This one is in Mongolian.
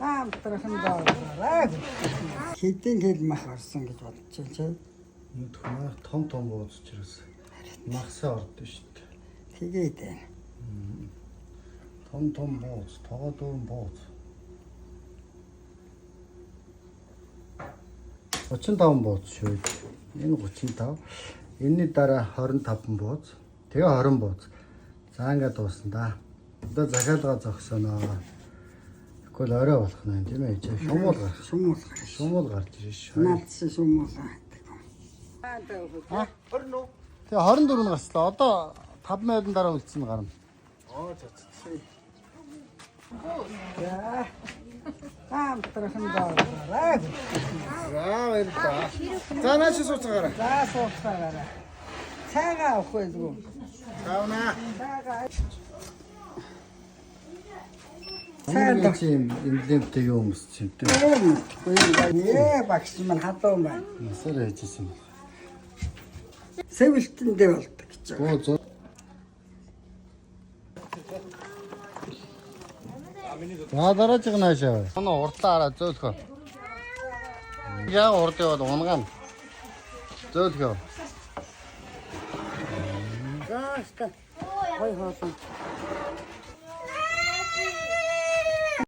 Хамтрахын доороо. Хэдийн хэл мах орсон гэж бодож чинь. Нүдхнээ том бууз учраас махсаа ордоо шүү дээ. Тэгээд байна. Том бууз, тогоо дүүрэн бууз. 35 бууз шүү. Энэ 35. Энэний дараа 25 бууз. Тэгээ 20 бууз. За ингээд дуусна да. Одоо захиалга зогсоноо. Тэгвэл орой болох нь тийм ээ. Шумуул гарч ирж шүү. Наадсан шумуулаа. Орно. Тэгээ 24 гарчлаа. Одоо 5 минутын дараа үлдсэн гарна. За. Хамтрахын доороо. За баярлалаа. За наач сууцгаараа. За сууцгаараа. Цайгаа авах байлгүй. Таавна. Сайн тийм эмблемтэй юу юмс чинь тийм. Багш маань хадуу байна. Насаар хийжсэн байна. Сэвэлтэндээ болдог гэж байгаа. Боо зөө. За дараач гнаашаа. Оноо урдлаа хараа зөөлхөө. Яа урд яваад унгана. Зөөлхөө. За ста. Хой хоолон.